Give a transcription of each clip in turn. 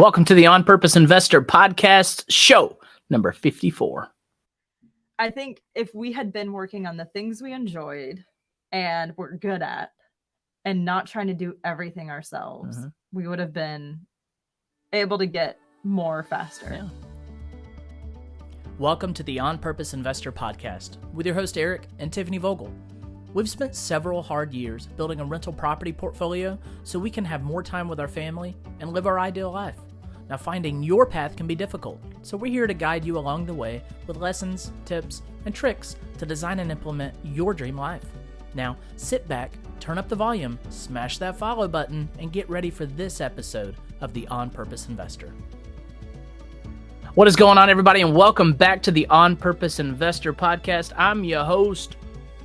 Welcome to the On Purpose Investor Podcast, show number 54. I think if we had been working on the things we enjoyed and were good at and not trying to do everything ourselves, we would have been able to get more faster. Yeah. Welcome to the On Purpose Investor Podcast with your host Eric and Tiffany Vogel. We've spent several hard years building a rental property portfolio so we can have more time with our family and live our ideal life. Now, finding your path can be difficult, so we're here to guide you along the way with lessons, tips, and tricks to design and implement your dream life. Now, sit back, turn up the volume, smash that follow button, and get ready for this episode of the On Purpose Investor. What is going on, everybody, and welcome back to the On Purpose Investor Podcast. I'm your host,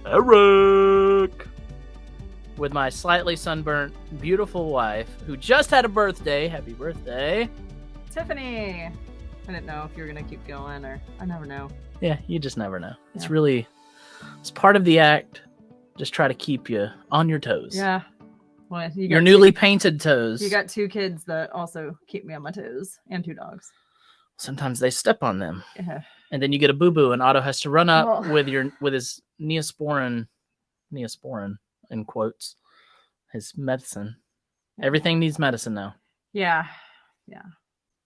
Eric, with my slightly sunburnt, beautiful wife who just had a birthday. Happy birthday, Tiffany. I didn't know if you were going to keep going, or I never know. Yeah, you just never know. It's it's part of the act. Just try to keep you on your toes. Yeah. Well, your newly painted toes. You got two kids that also keep me on my toes, and two dogs. Sometimes they step on them. Yeah. And then you get a boo-boo, and Otto has to run up with his Neosporin in quotes, his medicine. Everything needs medicine now. Yeah.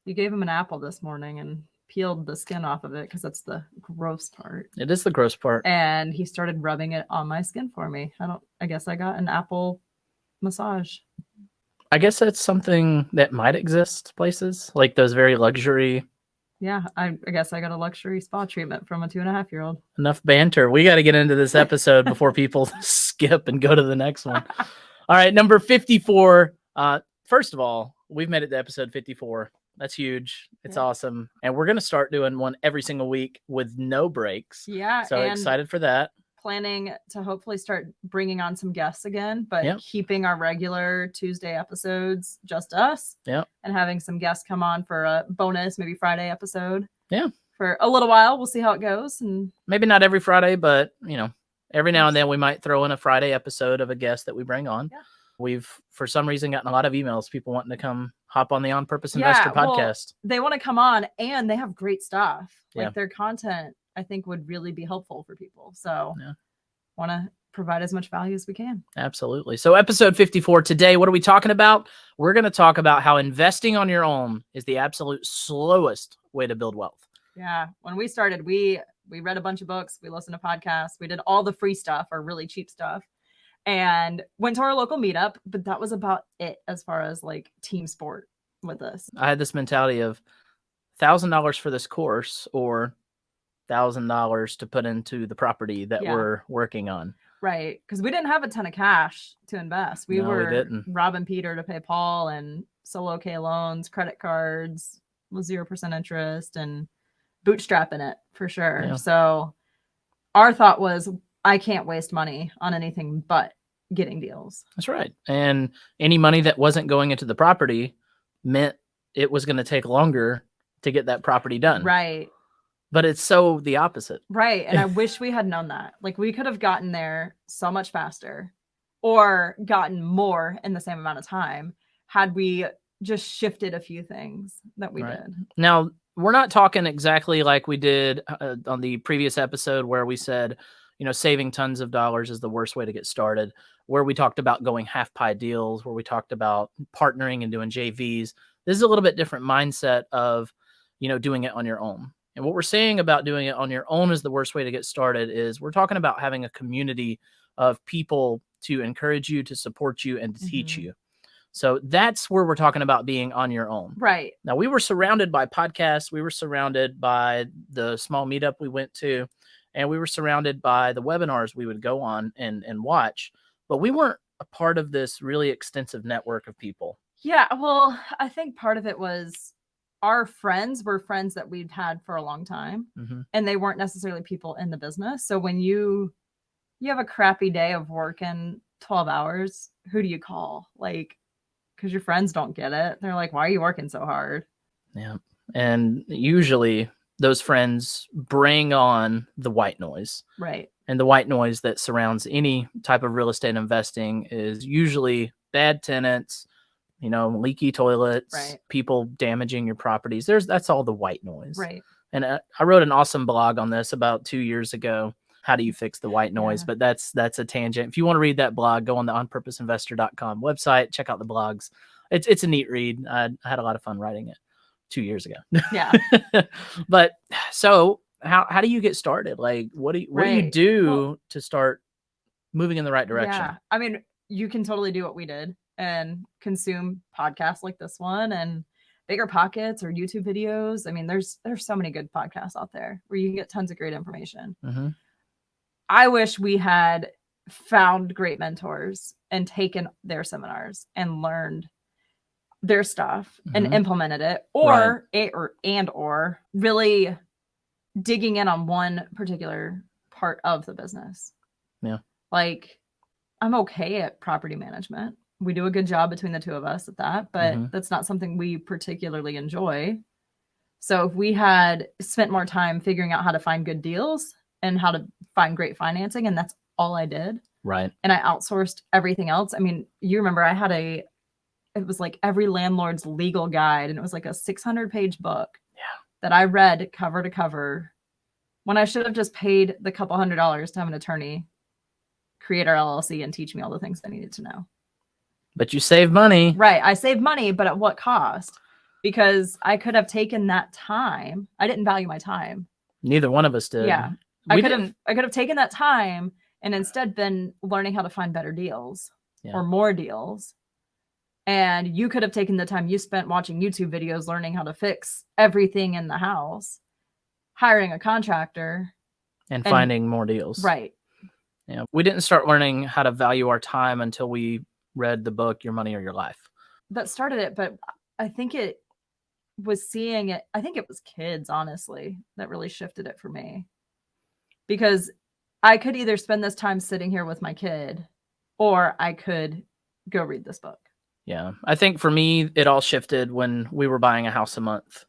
You gave him an apple this morning and peeled the skin off of it because that's the gross part. It is the gross part. And he started rubbing it on my skin for me. I guess I got an apple massage. I guess that's something that might exist places, like those very luxury. Yeah, I guess I got a luxury spa treatment from a 2.5-year-old. Enough banter. We got to get into this episode before people skip and go to the next one. All right, number 54. First of all, we've made it to episode 54. That's huge. It's awesome. And we're going to start doing one every single week with no breaks. Yeah. So excited for that. Planning to hopefully start bringing on some guests again, but keeping our regular Tuesday episodes just us. Yeah. And having some guests come on for a bonus, maybe Friday episode. Yeah. For a little while. We'll see how it goes. And maybe not every Friday, but every now and then we might throw in a Friday episode of a guest that we bring on. Yeah. We've, for some reason, gotten a lot of emails, people wanting to come hop on the On Purpose Investor podcast. They want to come on and they have great stuff. Like their content, I think, would really be helpful for people. So want to provide as much value as we can. Absolutely. So episode 54 today, what are we talking about? We're going to talk about how investing on your own is the absolute slowest way to build wealth. Yeah. When we started, we read a bunch of books. We listened to podcasts. We did all the free stuff or really cheap stuff and went to our local meetup. But that was about it as far as like team sport with us. I had this mentality of $1,000 for this course or $1,000 to put into the property that we're working on. Right. Because we didn't have a ton of cash to invest. We were robbing Peter to pay Paul and solo K loans, credit cards with 0% interest and bootstrapping it for sure. Yeah. So our thought was, I can't waste money on anything but getting deals. That's right. And any money that wasn't going into the property meant it was going to take longer to get that property done. Right. But it's so the opposite. Right. And I wish we had known that. Like we could have gotten there so much faster or gotten more in the same amount of time had we just shifted a few things that we did. Now, we're not talking exactly like we did on the previous episode where we said, saving tons of dollars is the worst way to get started, where we talked about going half pie deals, where we talked about partnering and doing JVs. This is a little bit different mindset of, doing it on your own. And what we're saying about doing it on your own is the worst way to get started is we're talking about having a community of people to encourage you, to support you, and to teach you. So that's where we're talking about being on your own. Right. Now, we were surrounded by podcasts. We were surrounded by the small meetup we went to, and we were surrounded by the webinars we would go on and watch. But we weren't a part of this really extensive network of people. Yeah. Well, I think part of it was our friends were friends that we'd had for a long time, and they weren't necessarily people in the business. So when you have a crappy day of working 12 hours, who do you call? Like, because your friends don't get it. They're like, why are you working so hard? Yeah. And usually those friends bring on the white noise. Right. And the white noise that surrounds any type of real estate investing is usually bad tenants, leaky toilets, right. people damaging your properties. That's all the white noise. Right. And I wrote an awesome blog on this about 2 years ago. How do you fix the white noise? But that's a tangent. If you want to read that blog, go on the onpurposeinvestor.com website, check out the blogs. It's a neat read. I had a lot of fun writing it 2 years ago. Yeah. But so how do you get started? Like, what do you do to start moving in the right direction? Yeah. I mean, you can totally do what we did and consume podcasts like this one and Bigger Pockets or YouTube videos. I mean, there's so many good podcasts out there where you can get tons of great information. Mm-hmm. I wish we had found great mentors and taken their seminars and learned their stuff and implemented it, or really digging in on one particular part of the business. Yeah. Like, I'm okay at property management. We do a good job between the two of us at that, but that's not something we particularly enjoy. So if we had spent more time figuring out how to find good deals and how to find great financing, and that's all I did. Right. And I outsourced everything else. I mean, you remember I had it was like every landlord's legal guide, and it was like a 600-page book that I read cover to cover when I should have just paid the couple $100s to have an attorney create our LLC and teach me all the things I needed to know. But you save money. Right. I saved money, but at what cost? Because I could have taken that time. I didn't value my time. Neither one of us did. Yeah. I could have taken that time and instead been learning how to find better deals or more deals. And you could have taken the time you spent watching YouTube videos, learning how to fix everything in the house, hiring a contractor, and finding more deals. Right. Yeah. We didn't start learning how to value our time until we read the book, Your Money or Your Life. That started it, but I think it was seeing it. I think it was kids, honestly, that really shifted it for me. Because I could either spend this time sitting here with my kid or I could go read this book. Yeah. I think for me, it all shifted when we were buying a house a month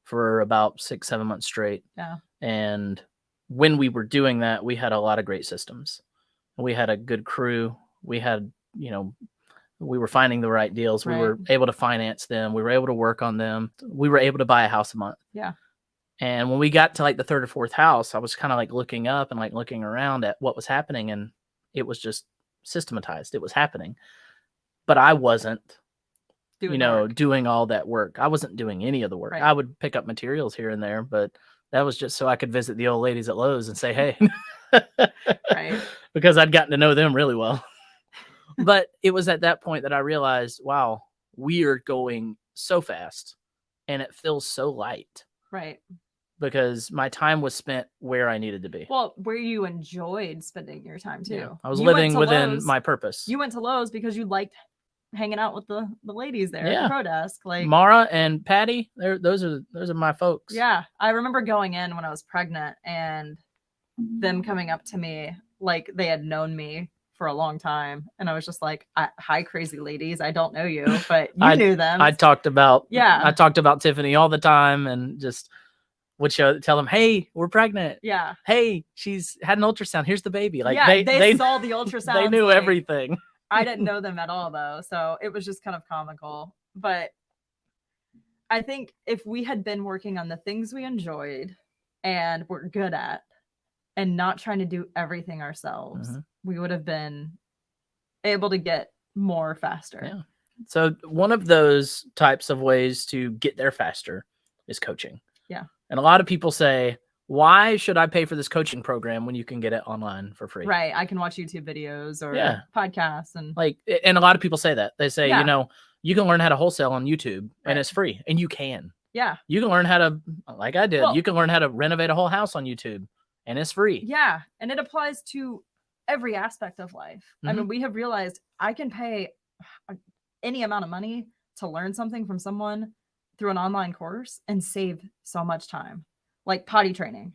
for about 6-7 months straight. Yeah. And when we were doing that, we had a lot of great systems. We had a good crew. We had, we were finding the right deals. Right. We were able to finance them. We were able to work on them. We were able to buy a house a month. Yeah. And when we got to like the third or fourth house, I was kind of like looking up and like looking around at what was happening. And it was just systematized. It was happening. But I wasn't, doing all that work. I wasn't doing any of the work. Right. I would pick up materials here and there, but that was just so I could visit the old ladies at Lowe's and say, hey, right. Because I'd gotten to know them really well. But it was at that point that I realized, wow, we are going so fast and it feels so light. Right. Because my time was spent where I needed to be. Well, where you enjoyed spending your time too. Yeah. I was living within my purpose. You went to Lowe's because you liked hanging out with the ladies there at the pro desk. Like Mara and Patty, those are my folks. Yeah. I remember going in when I was pregnant and them coming up to me like they had known me for a long time. And I was just like, hi, crazy ladies. I don't know you, but you knew them. I talked about Tiffany all the time and just would tell them, hey, we're pregnant. Yeah. Hey, she's had an ultrasound. Here's the baby. Like they saw the ultrasound. They knew everything. I didn't know them at all though. So it was just kind of comical. But I think if we had been working on the things we enjoyed and were good at and not trying to do everything ourselves, we would have been able to get more faster. Yeah. So one of those types of ways to get there faster is coaching. Yeah. And a lot of people say, why should I pay for this coaching program when you can get it online for free? Right. I can watch YouTube videos or podcasts and and a lot of people say that. They say, you can learn how to wholesale on YouTube and it's free, and you can. Yeah. You can learn how to, like I did, you can learn how to renovate a whole house on YouTube and it's free. Yeah. And it applies to every aspect of life. I mean, we have realized I can pay any amount of money to learn something from someone through an online course and save so much time. Like potty training.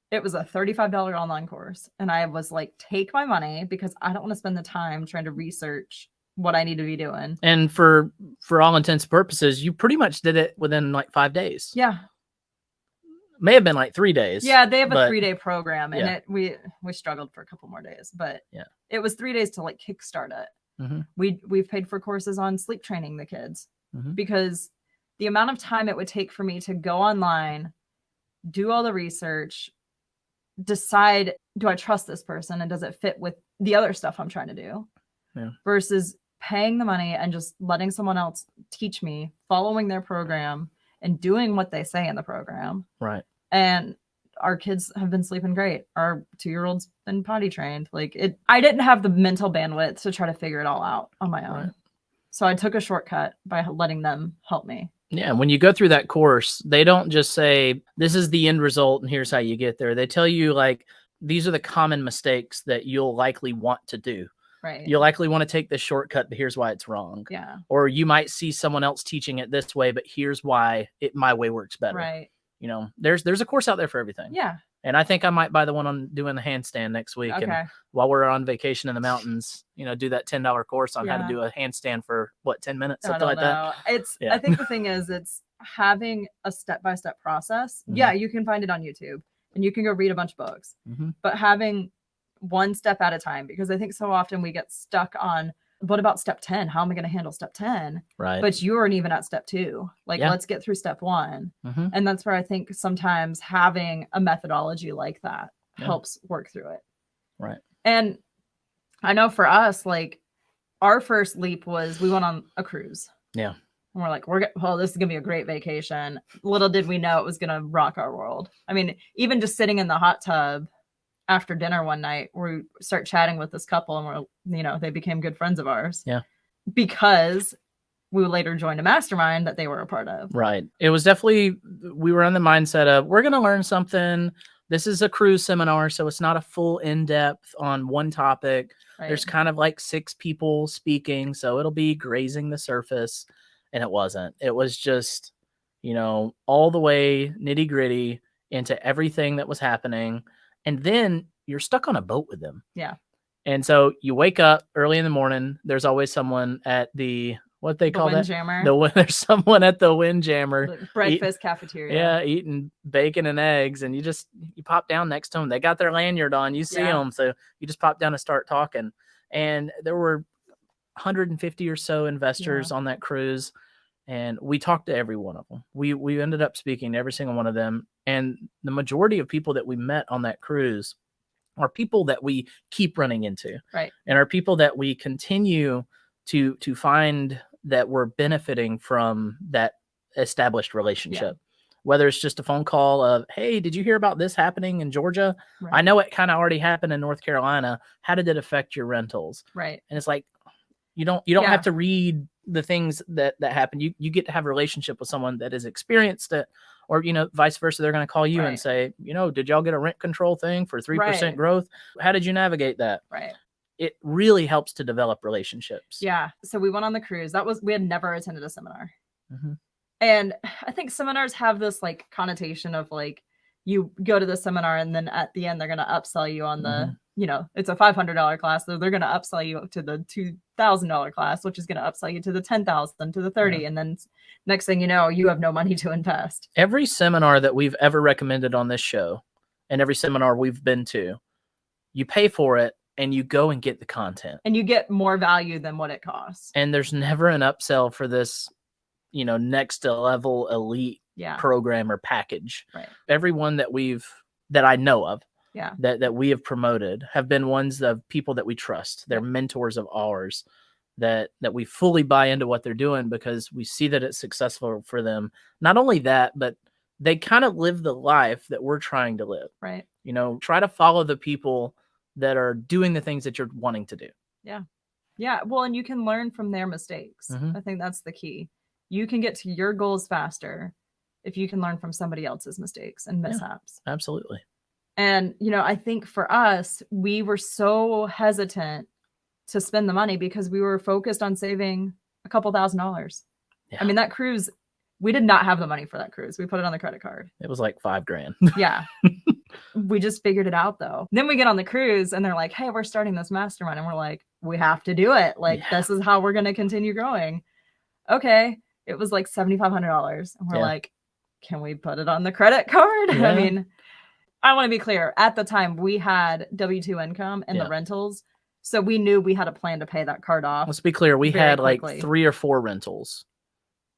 It was a $35 online course. And I was like, take my money because I don't want to spend the time trying to research what I need to be doing. And for all intents and purposes, you pretty much did it within like 5 days. Yeah. May have been like 3 days. Yeah, they have a 3-day program and we struggled for a couple more days, but it was 3 days to like kickstart it. We've paid for courses on sleep training the kids because the amount of time it would take for me to go online, do all the research, decide, do I trust this person and does it fit with the other stuff I'm trying to do? Versus paying the money and just letting someone else teach me, following their program and doing what they say in the program. Right. And our kids have been sleeping great. Our 2-year-old's been potty trained. I didn't have the mental bandwidth to try to figure it all out on my own. Right. So I took a shortcut by letting them help me. Yeah. When you go through that course, they don't just say, this is the end result and here's how you get there. They tell you these are the common mistakes that you'll likely want to do. Right. You'll likely want to take this shortcut, but here's why it's wrong. Yeah. Or you might see someone else teaching it this way, but here's why my way works better. Right. There's a course out there for everything. Yeah. And I think I might buy the one on doing the handstand next week. Okay. And while we're on vacation in the mountains, do that $10 course on how to do a handstand for 10 minutes, something like that. I think the thing is, it's having a step-by-step process. Yeah. You can find it on YouTube and you can go read a bunch of books, but having one step at a time, because I think so often we get stuck on, what about step 10? How am I going to handle step 10? Right. But you aren't even at step 2. Let's get through step 1. And that's where I think sometimes having a methodology like that helps work through it. Right. And I know for us, our first leap was we went on a cruise. Yeah. And we're like, this is going to be a great vacation. Little did we know it was going to rock our world. I mean, even just sitting in the hot tub after dinner one night, we start chatting with this couple and they became good friends of ours. Yeah. Because we later joined a mastermind that they were a part of. Right. It was definitely, we were in the mindset of, we're going to learn something. This is a cruise seminar, so it's not a full in-depth on one topic. Right. There's kind of 6 people speaking, so it'll be grazing the surface. And it wasn't. It was just, all the way nitty gritty into everything that was happening. And then you're stuck on a boat with them. Yeah. And so you wake up early in the morning. There's always someone at the, what they call that? Windjammer. There's someone at the Windjammer. Breakfast cafeteria. Yeah, eating bacon and eggs. And you pop down next to them. They got their lanyard on. You see them. So you just pop down and start talking. And there were 150 or so investors on that cruise. And we talked to every one of them. We ended up speaking to every single one of them. And the majority of people that we met on that cruise are people that we keep running into. Right. And are people that we continue to find that we're benefiting from that established relationship. Yeah. Whether it's just a phone call of, hey, did you hear about this happening in Georgia? Right. I know it kind of already happened in North Carolina. How did it affect your rentals? Right. And it's you don't have to read the things that happen. You get to have a relationship with someone that has experienced it, or, vice versa. They're going to call you and say, did y'all get a rent control thing for 3% growth? How did you navigate that? Right. It really helps to develop relationships. Yeah. So we went on the cruise. We had never attended a seminar. And I think seminars have this connotation of you go to the seminar and then at the end, they're going to upsell you on the, it's a $500 class. So they're going to upsell you to the $2,000 class, which is going to upsell you to the $10,000, to the $30,000. And then next thing you know, you have no money to invest. Every seminar that we've ever recommended on this show and every seminar we've been to, you pay for it and you go and get the content. And you get more value than what it costs. And there's never an upsell for this, next level elite program or package. Right. Everyone that I know of, that we have promoted have been ones of people that we trust. They're mentors of ours that we fully buy into what they're doing because we see that it's successful for them. Not only that, but they kind of live the life that we're trying to live. Right. Try to follow the people that are doing the things that you're wanting to do. Yeah. Yeah. Well, and you can learn from their mistakes. I think that's the key. You can get to your goals faster if you can learn from somebody else's mistakes and mishaps. Yeah, absolutely. And, I think for us, we were so hesitant to spend the money because we were focused on saving a couple $1,000s. Yeah. I mean, that cruise, we did not have the money for that cruise. We put it on the credit card. It was $5,000. Yeah. We just figured it out though. Then we get on the cruise and they're like, hey, we're starting this mastermind. And we're like, we have to do it. This is how we're going to continue growing. Okay. It was $7,500. And we're like, can we put it on the credit card? Yeah. I mean, I want to be clear. At the time, we had W-2 income and the rentals So we knew we had a plan to pay that card off. Let's be clear. We had quickly. like 3 or 4 rentals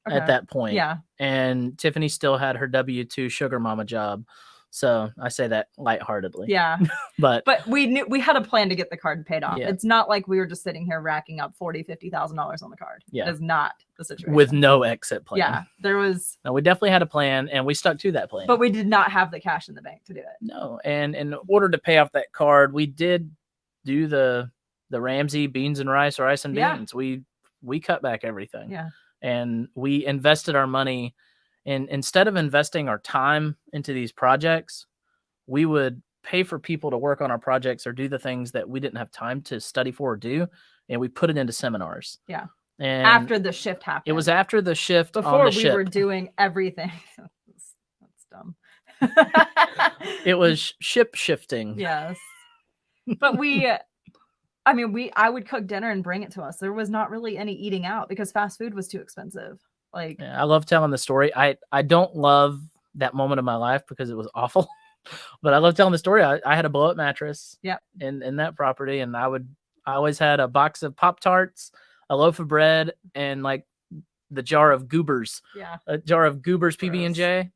at that point. Yeah. And Tiffany still had her W-2 sugar mama job. So I say that lightheartedly. Yeah. but we knew we had a plan to get the card paid off. Yeah. It's not like we were just sitting here racking up $40,000-$50,000 on the card. Yeah. It is not the situation. With no exit plan. Yeah. There was. No, we definitely had a plan and we stuck to that plan. But we did not have the cash in the bank to do it. No. And in order to pay off that card, we did do the Ramsey beans and rice, rice and beans. Yeah. We cut back everything. Yeah. And we invested our money, and instead of investing our time into these projects, we would pay for people to work on our projects or do the things that we didn't have time to study for or do. And we put it into seminars. Yeah. And after the shift happened. It was after the shift. Before on the we ship. Were doing everything. That's dumb. It was ship shifting. Yes. But I would cook dinner and bring it to us. There was not really any eating out because fast food was too expensive. Like, yeah, I love telling the story. I don't love that moment of my life because it was awful, but I love telling the story. I had a blow up mattress. Yep. In that property, and I always had a box of Pop-Tarts, a loaf of bread, and like the jar of Goobers. Yeah. A jar of Goobers PB&J,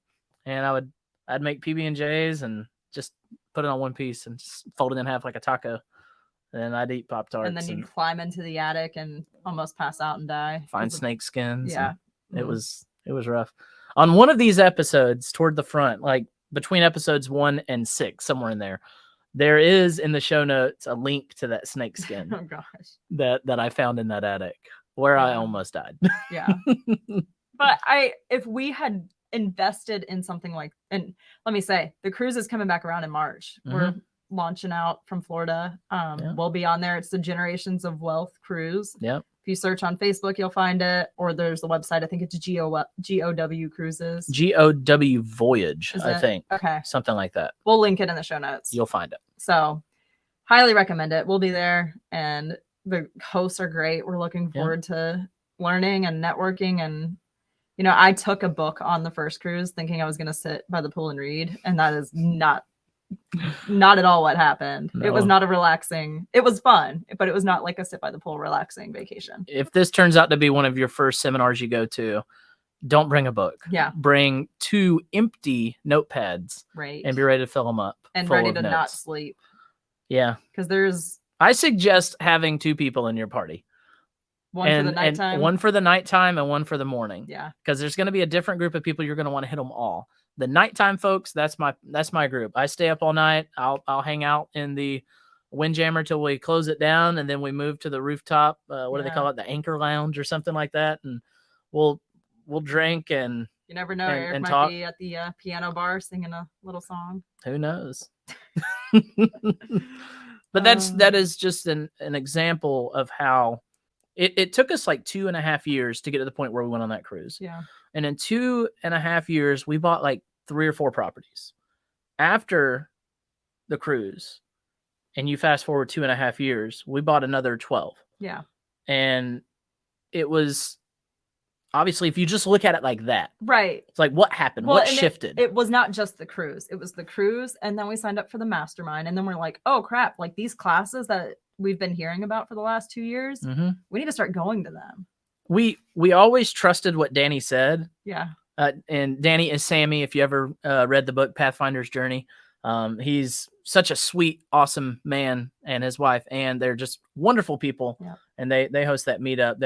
and I'd make PB&Js and just put it on one piece and just fold it in half like a taco. And I'd eat Pop-Tarts. And then you'd climb into the attic and almost pass out and die. Find snake skins. Yeah. It was rough. On one of these episodes toward the front, like between episodes 1 and 6, somewhere in there is in the show notes a link to that snake skin. Oh gosh. That I found in that attic where I almost died. Yeah. But if we had invested in something like, and let me say, the cruise is coming back around in March. Mm-hmm. We're launching out from Florida. We'll be on there. It's the Generations of Wealth cruise. Yep. If you search on Facebook, you'll find it, or there's the website. I think it's GOW Cruises. GOW Voyage, I think. Okay. Something like that. We'll link it in the show notes. You'll find it. So highly recommend it. We'll be there, and the hosts are great. We're looking forward to learning and networking. And, I took a book on the first cruise thinking I was going to sit by the pool and read, and that is not at all what happened. No. It was not it was fun, but it was not like a sit by the pool relaxing vacation. If this turns out to be one of your first seminars you go to, don't bring a book. Yeah. Bring 2 empty notepads. Right. And be ready to fill them up. And ready to not sleep. Yeah. Because I suggest having 2 people in your party. One for the nighttime. And one for the nighttime and one for the morning. Yeah. Because there's going to be a different group of people. You're going to want to hit them all. The nighttime folks, that's my group. I stay up all night. I'll hang out in the Windjammer till we close it down, and then we move to the rooftop. What do they call it? The Anchor Lounge or something like that. And we'll drink and you never know. Eric and might talk. Be at the piano bar singing a little song. Who knows? But that is just an example of how it took us like 2.5 years to get to the point where we went on that cruise. Yeah. And in 2.5 years, we bought like 3 or 4 properties. After the cruise, and you fast forward 2.5 years, we bought another 12. Yeah. And it was obviously, if you just look at it like that, right? It's like, what happened? What shifted? It was not just the cruise. It was the cruise, and then we signed up for the Mastermind, and then we're like, oh crap! Like these classes that we've been hearing about for the last 2 years, we need to start going to them. We always trusted what Danny said. Yeah. And Danny is Sammy. If you ever read the book Pathfinder's Journey, he's such a sweet, awesome man, and his wife, and they're just wonderful people. Yeah. And they host that meetup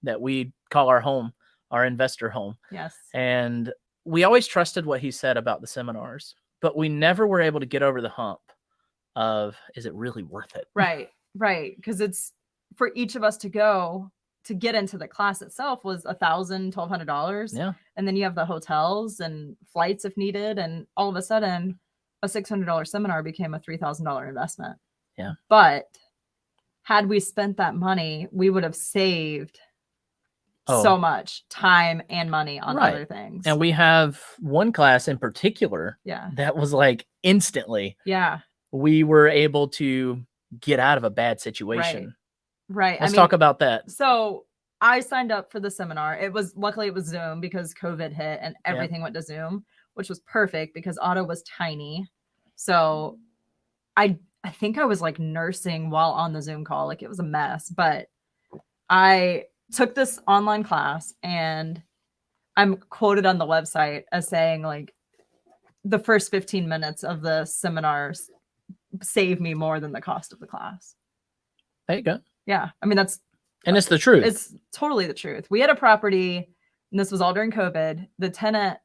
that we call our home, our investor home. Yes. And we always trusted what he said about the seminars, but we never were able to get over the hump of, is it really worth it? Right. Because it's for each of us to go to get into the class itself was $1,000, $1,200. Yeah. And then you have the hotels and flights if needed. And all of a sudden a $600 seminar became a $3,000 investment. Yeah. But had we spent that money, we would have saved so much time and money on other things. And we have one class in particular. Yeah. That was like instantly. Yeah. We were able to get out of a bad situation. Right. Let's talk about that. So I signed up for the seminar. Luckily it was Zoom because COVID hit and everything went to Zoom, which was perfect because Otto was tiny. So I think I was like nursing while on the Zoom call. Like it was a mess, but I took this online class and I'm quoted on the website as saying like the first 15 minutes of the seminars saved me more than the cost of the class. There you go. Yeah. I mean, and it's the truth. It's totally the truth. We had a property, and this was all during COVID. The tenant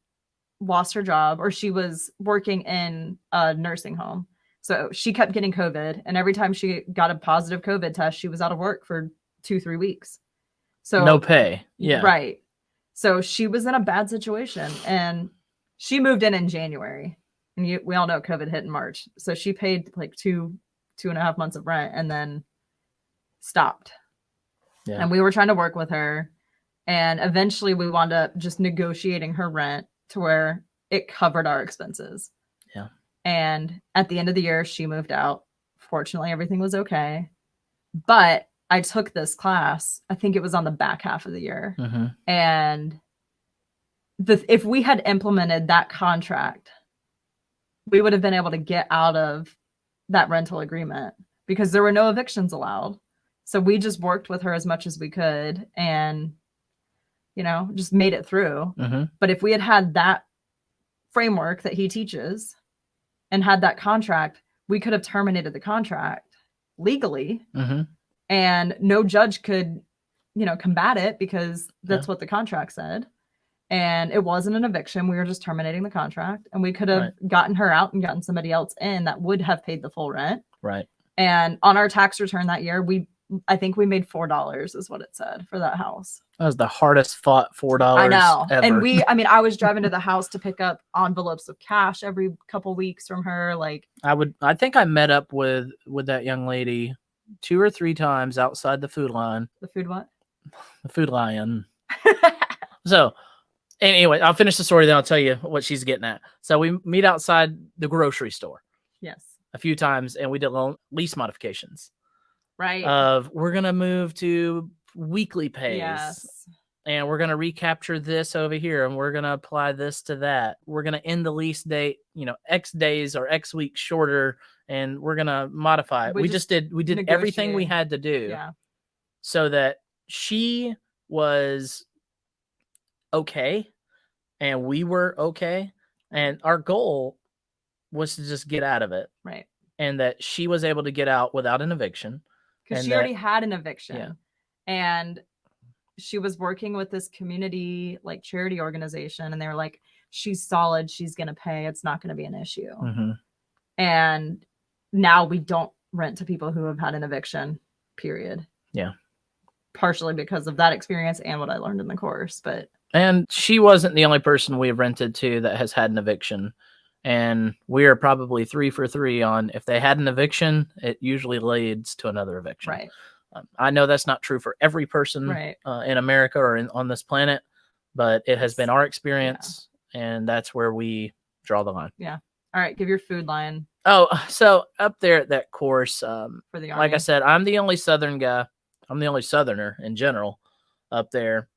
lost her job, or she was working in a nursing home. So she kept getting COVID. And every time she got a positive COVID test, she was out of work for 2-3 weeks. So no pay. Yeah. Right. So she was in a bad situation, and she moved in January, and we all know COVID hit in March. So she paid like 2.5 months of rent and then stopped. Yeah. And we were trying to work with her, and eventually we wound up just negotiating her rent to where it covered our expenses. Yeah. And at the end of the year, she moved out. Fortunately, everything was okay. But I took this class, I think it was on the back half of the year. Mm-hmm. And if we had implemented that contract, we would have been able to get out of that rental agreement because there were no evictions allowed. So we just worked with her as much as we could and, just made it through. Mm-hmm. But if we had that framework that he teaches and had that contract, we could have terminated the contract legally. Mm-hmm. And no judge could, combat it because that's what the contract said. And it wasn't an eviction. We were just terminating the contract, and we could have gotten her out and gotten somebody else in that would have paid the full rent. Right. And on our tax return that year, I think we made $4 is what it said for that house. That was the hardest fought $4 I know. ever. And I was driving to the house to pick up envelopes of cash every couple weeks from her. Like I think I met up with that young lady 2 or 3 times outside the food line. The food what? The food lion. So anyway, I'll finish the story, then I'll tell you what she's getting at. So we meet outside the grocery store. Yes. A few times, and we did lease modifications. Right. We're going to move to weekly pays. Yes. And we're going to recapture this over here, and we're going to apply this to that. We're going to end the lease date, X days or X weeks shorter, and we're going to modify it. We did everything we had to do so that she was okay and we were okay. And our goal was to just get out of it. Right. And that she was able to get out without an eviction. Because she already had an eviction. Yeah. And she was working with this community, like charity organization. And they were like, she's solid. She's going to pay. It's not going to be an issue. Mm-hmm. And now we don't rent to people who have had an eviction, period. Yeah. Partially because of that experience and what I learned in the course. And she wasn't the only person we have rented to that has had an eviction. And we are probably 3 for 3 on if they had an eviction, it usually leads to another eviction. Right. I know that's not true for every person in America or on this planet, but it has been our experience, and that's where we draw the line. Yeah. All right. Give your food line. Oh, so up there at that course, for the Army. Like I said, I'm the only Southern guy. I'm the only Southerner in general up there.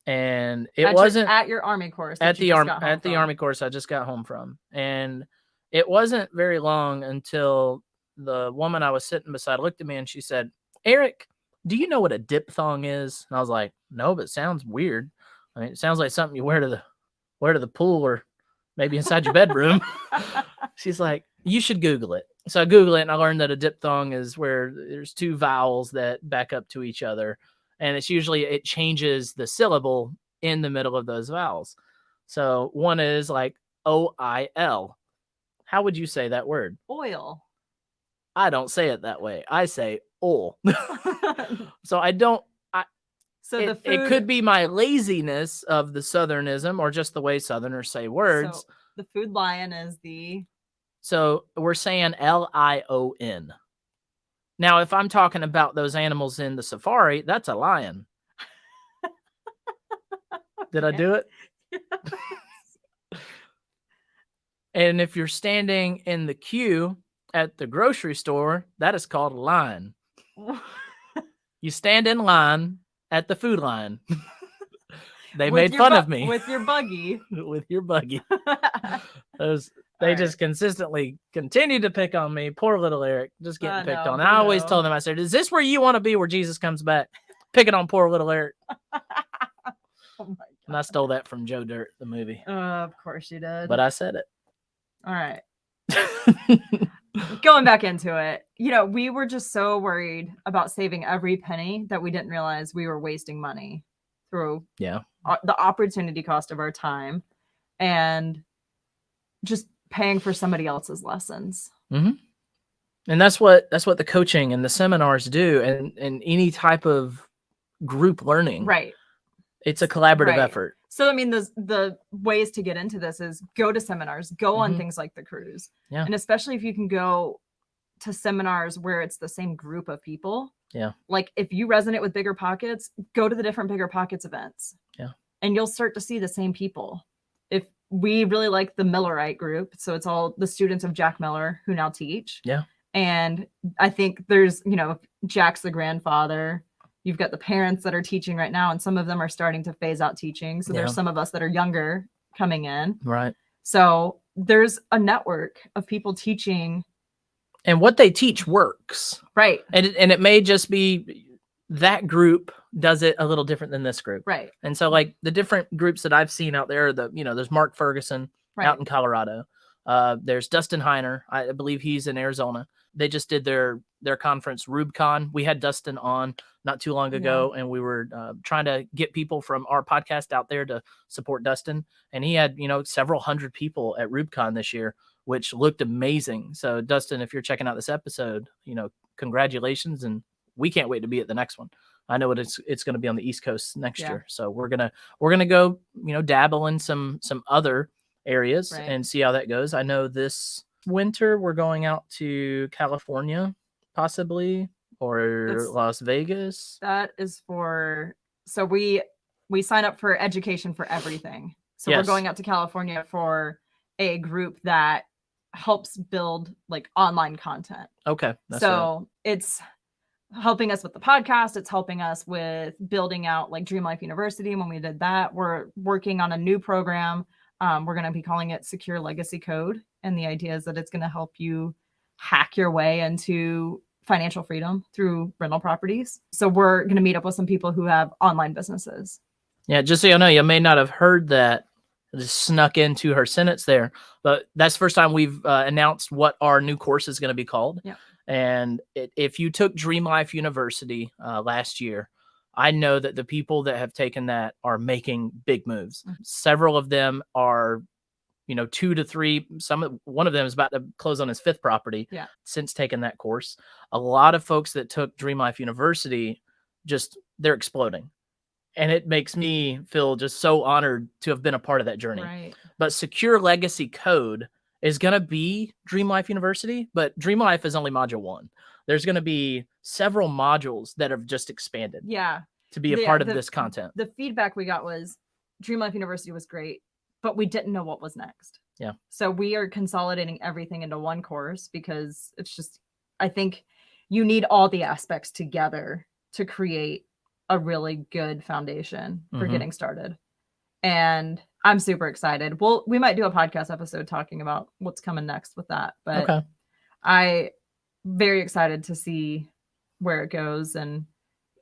And it wasn't at your Army course. At the Army course I just got home from. And it wasn't very long until the woman I was sitting beside looked at me and she said, "Eric, do you know what a diphthong is?" And I was like, "No, but it sounds weird. I mean, it sounds like something you wear to the pool or maybe inside your bedroom." She's like, "You should Google it." So I Googled it and I learned that a diphthong is where there's 2 vowels that back up to each other. And it's usually, it changes the syllable in the middle of those vowels. So one is like O-I-L. How would you say that word? Oil. I don't say it that way. I say oil. So it could be my laziness of the Southernism or just the way Southerners say words. So the food lion is So we're saying L-I-O-N. Now, if I'm talking about those animals in the safari, that's a lion. Did I do it? Yes. And if you're standing in the queue at the grocery store, that is called a line. You stand in line at the food line. They made fun of me. With your buggy. With your buggy. They just consistently continue to pick on me. Poor little Eric, just getting picked on. I always told them, I said, is this where you want to be where Jesus comes back? Picking on poor little Eric. Oh my God. And I stole that from Joe Dirt, the movie. Of course you did. But I said it. All right. Going back into it, we were just so worried about saving every penny that we didn't realize we were wasting money through the opportunity cost of our time and just paying for somebody else's lessons. Mm-hmm. And that's what the coaching and the seminars do, and any type of group learning. Right. It's a collaborative effort. So, I mean, the ways to get into this is go to seminars, go on things like the cruise. Yeah. And especially if you can go to seminars where it's the same group of people. Yeah. Like if you resonate with Bigger Pockets, go to the different Bigger Pockets events. Yeah. And you'll start to see the same people. If we really like the Millerite group, so it's all the students of Jack Miller who now teach. Yeah. And I think there's, Jack's the grandfather. You've got the parents that are teaching right now, and some of them are starting to phase out teaching. So there's some of us that are younger coming in. Right. So there's a network of people teaching. And what they teach works. Right. And it may just be that group does it a little different than this group. Right. And so like the different groups that I've seen out there, there's Mark Ferguson out in Colorado. There's Dustin Heiner. I believe he's in Arizona. They just did their conference, RubeCon. We had Dustin on not too long ago, and we were trying to get people from our podcast out there to support Dustin. And he had, several hundred people at RubeCon this year, which looked amazing. So Dustin, if you're checking out this episode, congratulations. And we can't wait to be at the next one. I know it's going to be on the East Coast next year. So we're going to go, dabble in some other areas and see how that goes. I know this winter we're going out to California, possibly, or Las Vegas. That is so we sign up for education for everything. So we're going out to California for a group that helps build like online content. Okay. It's helping us with the podcast. It's helping us with building out like Dream Life University. When we did that, we're working on a new program. We're going to be calling it Secure Legacy Code. And the idea is that it's going to help you hack your way into financial freedom through rental properties. So we're going to meet up with some people who have online businesses. Yeah, just so you know, you may not have heard that. I just snuck into her sentence there. But that's the first time we've announced what our new course is going to be called. Yeah. And if you took Dream Life University last year, I know that the people that have taken that are making big moves. Mm-hmm. Several of them are, 2 to 3. One of them is about to close on his 5th property since taking that course. A lot of folks that took Dream Life University, they're exploding. And it makes me feel just so honored to have been a part of that journey. Right. But Secure Legacy Code is going to be Dream Life University, but Dream Life is only module 1. There's going to be several modules that have just expanded. Yeah. To be a part of this content. The feedback we got was Dream Life University was great, but we didn't know what was next. Yeah. So we are consolidating everything into one course because I think you need all the aspects together to create a really good foundation for getting started. And I'm super excited. We might do a podcast episode talking about what's coming next with that, but I'm very excited to see where it goes, and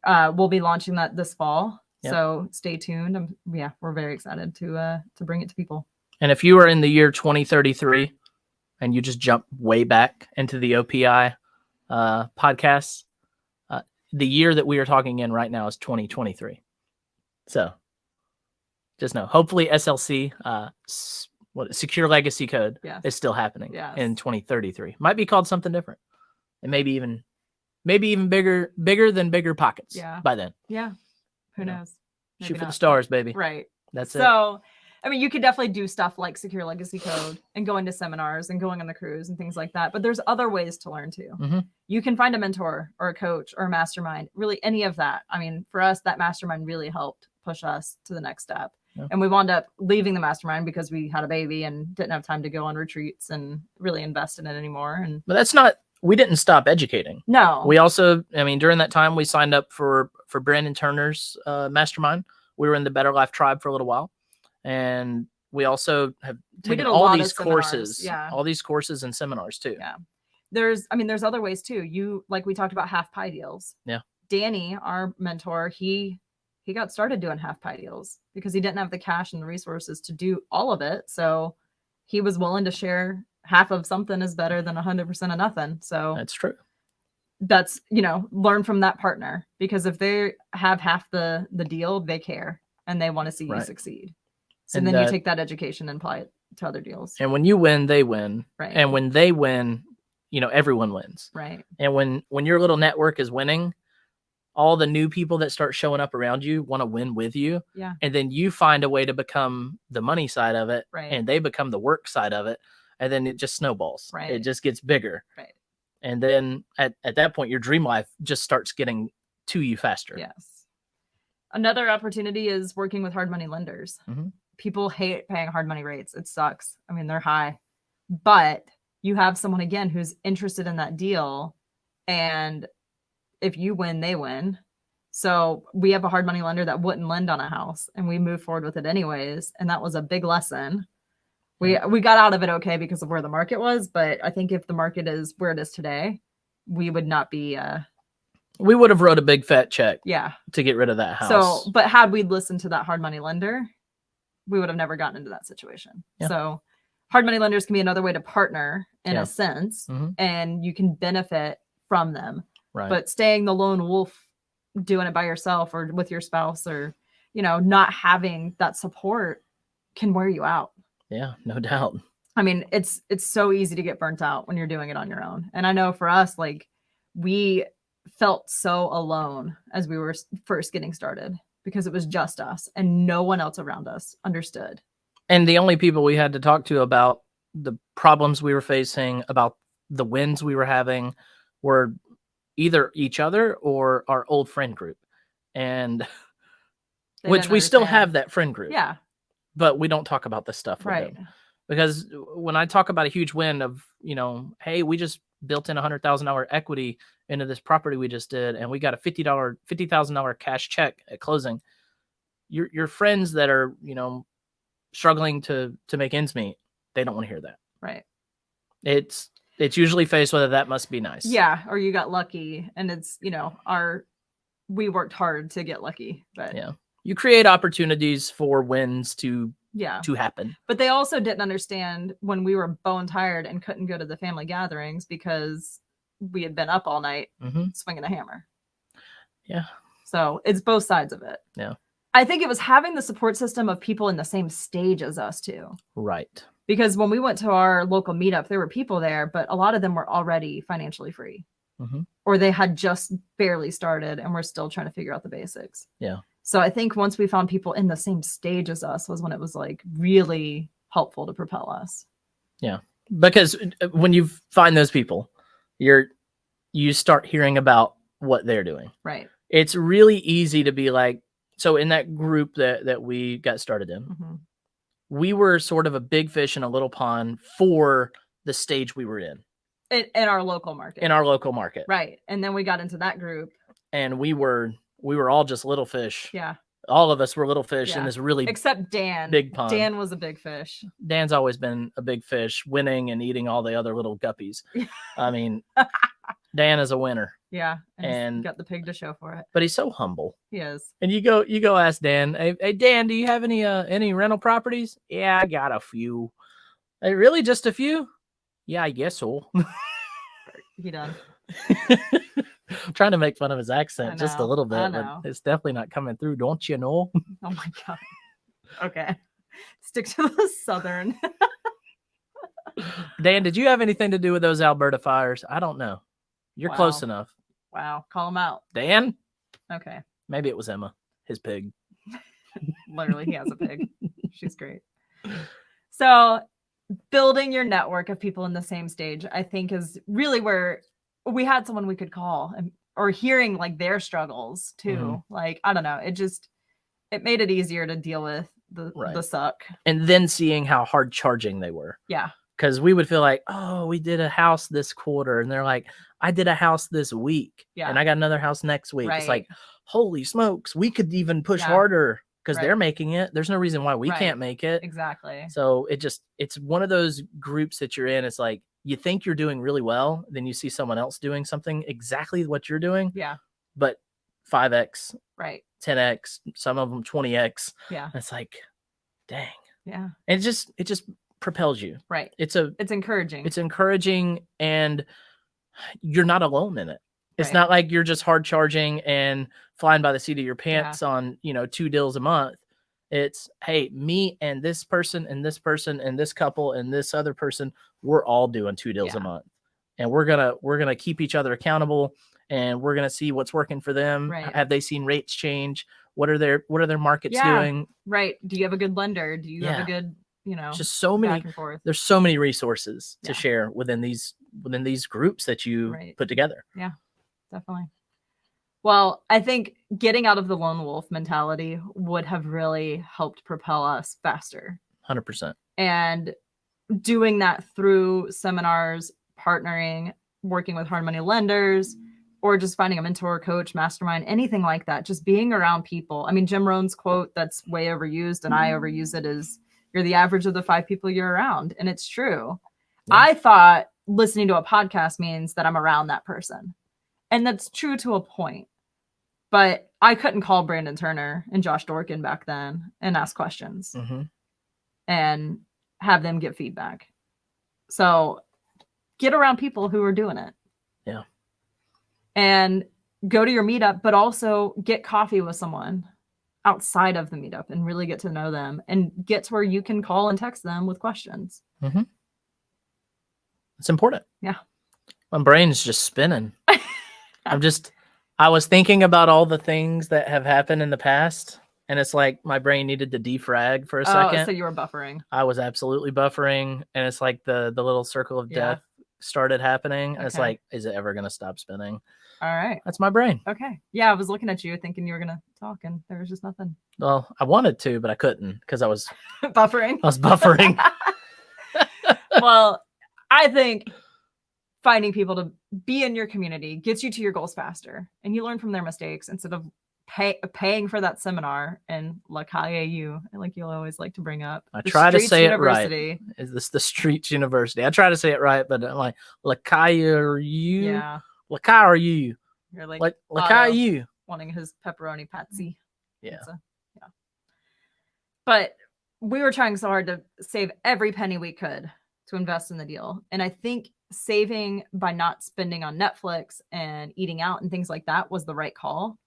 we'll be launching that this fall. Yep. So stay tuned. We're very excited to bring it to people. And if you are in the year 2033 and you just jump way back into the OPI podcasts, the year that we are talking in right now is 2023. So just know, hopefully SLC, Secure Legacy Code is still happening in 2033. Might be called something different. And maybe even bigger than Bigger Pockets by then. Yeah. Who knows? Maybe shoot for the stars, baby. Right. That's it. So, I mean, you could definitely do stuff like Secure Legacy Code and going to seminars and going on the cruise and things like that. But there's other ways to learn too. Mm-hmm. You can find a mentor or a coach or a mastermind, really any of that. I mean, for us, that mastermind really helped push us to the next step. Yeah. And we wound up leaving the mastermind because we had a baby and didn't have time to go on retreats and really invest in it anymore. But we didn't stop educating. No. We also, during that time, we signed up for Brandon Turner's mastermind. We were in the Better Life Tribe for a little while. And we also have taken all these courses, all these courses and seminars too. Yeah. There's other ways too. Like we talked about half pie deals. Yeah. Danny, our mentor, he got started doing half pie deals because he didn't have the cash and the resources to do all of it. So he was willing to share half of something is better than 100% of nothing. So that's true. That's, learn from that partner, because if they have half the deal, they care and they want to see you succeed. So then you take that education and apply it to other deals. And when you win, they win. Right. And when they win, everyone wins. Right. And when your little network is winning, all the new people that start showing up around you want to win with you. Yeah. And then you find a way to become the money side of it. Right. And they become the work side of it. And then it just snowballs. Right. It just gets bigger. Right. And then at that point, your dream life just starts getting to you faster. Yes. Another opportunity is working with hard money lenders. Mm-hmm. People hate paying hard money rates. It sucks. I mean, they're high. But you have someone, again, who's interested in that deal. And if you win, they win. So we have a hard money lender that wouldn't lend on a house, and we moved forward with it anyways. And that was a big lesson. We got out of it okay because of where the market was, but I think if the market is where it is today, we would not be. We would have wrote a big fat check. Yeah. To get rid of that house. So, but had we listened to that hard money lender, we would have never gotten into that situation. Yeah. So, hard money lenders can be another way to partner in a sense, and you can benefit from them. Right. But staying the lone wolf, doing it by yourself or with your spouse, or not having that support, can wear you out. Yeah, no doubt. I mean, it's so easy to get burnt out when you're doing it on your own. And I know for us, like, we felt so alone as we were first getting started because it was just us and no one else around us understood. And the only people we had to talk to about the problems we were facing, about the wins we were having, were either each other or our old friend group. And which we still have that friend group. Yeah. But we don't talk about this stuff with them. Because when I talk about a huge win of, hey, we just built in $100,000 equity into this property we just did, and we got a $50,000 cash check at closing. Your friends that are, struggling to make ends meet, they don't want to hear that. Right. It's usually faced with that must be nice. Yeah. Or you got lucky, and it's, we worked hard to get lucky, but yeah. You create opportunities for wins to happen. But they also didn't understand when we were bone tired and couldn't go to the family gatherings because we had been up all night swinging a hammer. Yeah. So it's both sides of it. Yeah. I think it was having the support system of people in the same stage as us too. Right. Because when we went to our local meetup, there were people there, but a lot of them were already financially free. Or they had just barely started and were still trying to figure out the basics. Yeah. So I think once we found people in the same stage as us was when it was like really helpful to propel us. Yeah. Because when you find those people, you start hearing about what they're doing. Right. It's really easy to be like, so in that group that we got started in, we were sort of a big fish in a little pond for the stage we were in. In our local market. In our local market. Right. And then we got into that group. And we were all just little fish. Yeah. All of us were little fish in this really except Dan. Big pond. Dan was a big fish. Dan's always been a big fish, winning and eating all the other little guppies. I mean, Dan is a winner. Yeah. And got the pig to show for it. But he's so humble. He is. And you go ask Dan, hey Dan, do you have any rental properties? Yeah, I got a few. Hey, really, just a few? Yeah, I guess so. He done. I'm trying to make fun of his accent just a little bit, but it's definitely not coming through. Don't you know? Oh my God. Okay. Stick to the Southern. Dan, did you have anything to do with those Alberta fires? I don't know. You're close enough. Wow. Call him out. Dan? Okay. Maybe it was Emma, his pig. Literally, he has a pig. She's great. So building your network of people in the same stage, I think, is really where we had someone we could call, or hearing like their struggles too. Like, I don't know. It made it easier to deal with the suck. And then seeing how hard charging they were. Yeah. Because we would feel like, oh, we did a house this quarter. And they're like, I did a house this week. Yeah. And I got another house next week. Right. It's like, holy smokes, we could even push harder. because they're making it. There's no reason why we can't make it. Exactly. So it's one of those groups that you're in. It's like you think you're doing really well, then you see someone else doing something exactly what you're doing. Yeah. But 5x, right, 10x, some of them 20x. Yeah. It's like, dang. Yeah. And it just propels you. Right. It's encouraging. It's encouraging, and you're not alone in it. It's Right. not like you're just hard charging and flying by the seat of your pants on, 2 deals a month. It's, hey, me and this person and this person and this couple and this other person, we're all doing 2 deals a month. And we're gonna keep each other accountable, and we're gonna see what's working for them. Right. Have they seen rates change? What are their markets doing? Right. Do you have a good lender? Do you have a good, just so many, back and forth? there's so many resources to share within these groups that you put together. Yeah, definitely. Well, I think getting out of the lone wolf mentality would have really helped propel us faster. 100%. And doing that through seminars, partnering, working with hard money lenders, or just finding a mentor, coach, mastermind, anything like that. Just being around people. I mean, Jim Rohn's quote that's way overused, and I overuse it, is you're the average of the 5 people you're around. And it's true. Yeah. I thought listening to a podcast means that I'm around that person. And that's true to a point. But I couldn't call Brandon Turner and Josh Dorkin back then and ask questions and have them give feedback. So get around people who are doing it. Yeah. And go to your meetup, but also get coffee with someone outside of the meetup and really get to know them and get to where you can call and text them with questions. It's important. Yeah. My brain's just spinning. I was thinking about all the things that have happened in the past, and it's like my brain needed to defrag for a second. So you were buffering. I was absolutely buffering, and it's like the little circle of death started happening. And it's like, is it ever going to stop spinning? All right. That's my brain. Okay. Yeah, I was looking at you thinking you were going to talk, and there was just nothing. Well, I wanted to, but I couldn't because I was buffering. I was buffering. Well, I think finding people to be in your community gets you to your goals faster, and you learn from their mistakes instead of paying for that seminar and you, like you'll always like to bring up. I try to say it right. Is this the Streets University? I try to say it right, but I'm like, you? Yeah. Are you? You're like you wanting his pepperoni patsy. Yeah. Yeah. But we were trying so hard to save every penny we could to invest in the deal. And I think saving by not spending on Netflix and eating out and things like that was the right call.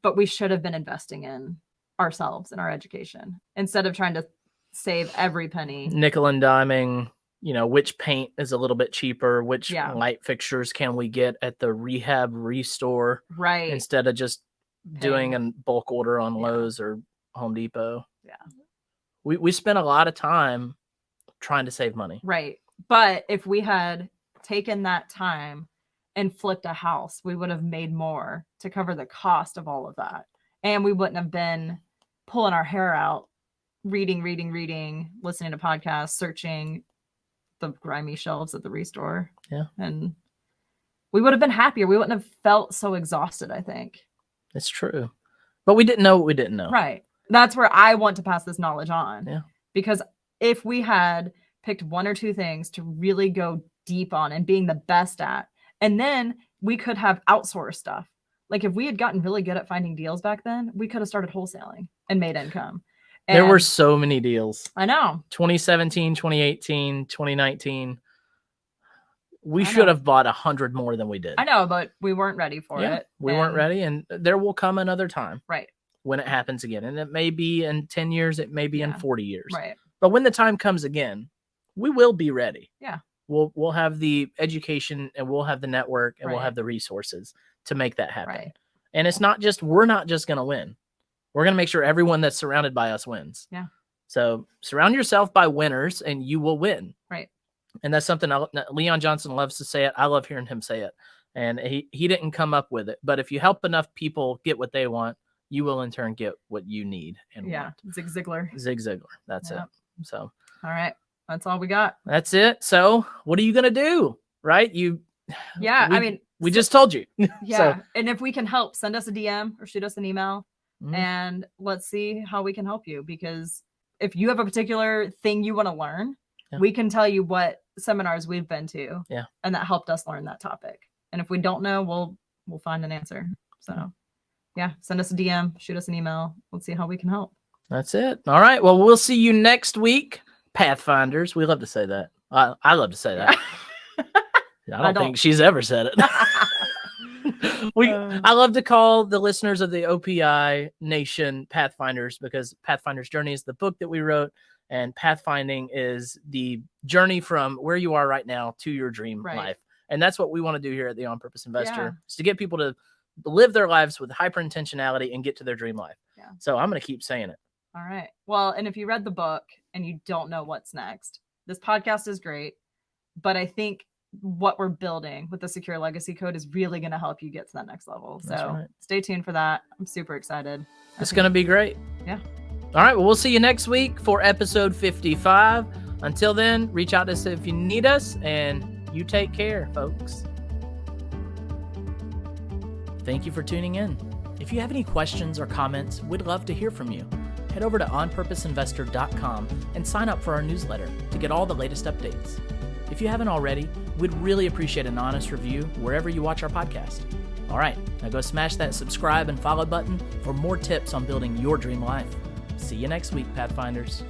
But we should have been investing in ourselves and our education instead of trying to save every penny. Nickel and diming, which paint is a little bit cheaper, which light fixtures can we get at the rehab restore, right? Instead of just doing a bulk order on Lowe's or Home Depot. Yeah. We spent a lot of time trying to save money. Right. But if we had taken that time and flipped a house, we would have made more to cover the cost of all of that. And we wouldn't have been pulling our hair out, reading, listening to podcasts, searching the grimy shelves at the restore. Yeah. And we would have been happier. We wouldn't have felt so exhausted, I think. It's true. But we didn't know what we didn't know. Right. That's where I want to pass this knowledge on. Yeah. Because if we had picked 1 or 2 things to really go deep on and being the best at, and then we could have outsourced stuff. Like if we had gotten really good at finding deals back then, we could have started wholesaling and made income. And there were so many deals. I know. 2017, 2018, 2019. We should have bought 100 more than we did. I know, but we weren't ready for it. We weren't ready, and there will come another time. Right. When it happens again. And it may be in 10 years, it may be in 40 years. Right. But when the time comes again, we will be ready. Yeah. We'll have the education, and we'll have the network, and we'll have the resources to make that happen. Right. And it's not just, we're not just going to win. We're going to make sure everyone that's surrounded by us wins. Yeah. So surround yourself by winners and you will win. Right. And that's something Leon Johnson loves to say it. I love hearing him say it. And he didn't come up with it. But if you help enough people get what they want, you will in turn get what you need and want. Zig Ziglar. Zig Ziglar. That's it. So. All right. That's all we got. That's it. So what are you going to do? Right? We just told you. Yeah. So. And if we can help, send us a DM or shoot us an email. and let's see how we can help you. Because if you have a particular thing you want to learn, we can tell you what seminars we've been to, and that helped us learn that topic. And if we don't know, we'll find an answer. So send us a DM, shoot us an email. Let's see how we can help. That's it. All right. Well, we'll see you next week, Pathfinders. We love to say that. I love to say that. I don't think she's ever said it. I love to call the listeners of the OPI Nation Pathfinders, because Pathfinder's Journey is the book that we wrote, and pathfinding is the journey from where you are right now to your dream life. And that's what we want to do here at the On Purpose Investor, is to get people to live their lives with hyper intentionality and get to their dream life. So I'm going to keep saying it. All right. Well, and if you read the book and you don't know what's next, this podcast is great, but I think what we're building with the Secure Legacy Code is really going to help you get to that next level. So stay tuned for that. I'm super excited. It's going to be great. Yeah. All right. Well, we'll see you next week for episode 55. Until then, reach out to us if you need us, and you take care, folks. Thank you for tuning in. If you have any questions or comments, we'd love to hear from you. Head over to onpurposeinvestor.com and sign up for our newsletter to get all the latest updates. If you haven't already, we'd really appreciate an honest review wherever you watch our podcast. All right, now go smash that subscribe and follow button for more tips on building your dream life. See you next week, Pathfinders.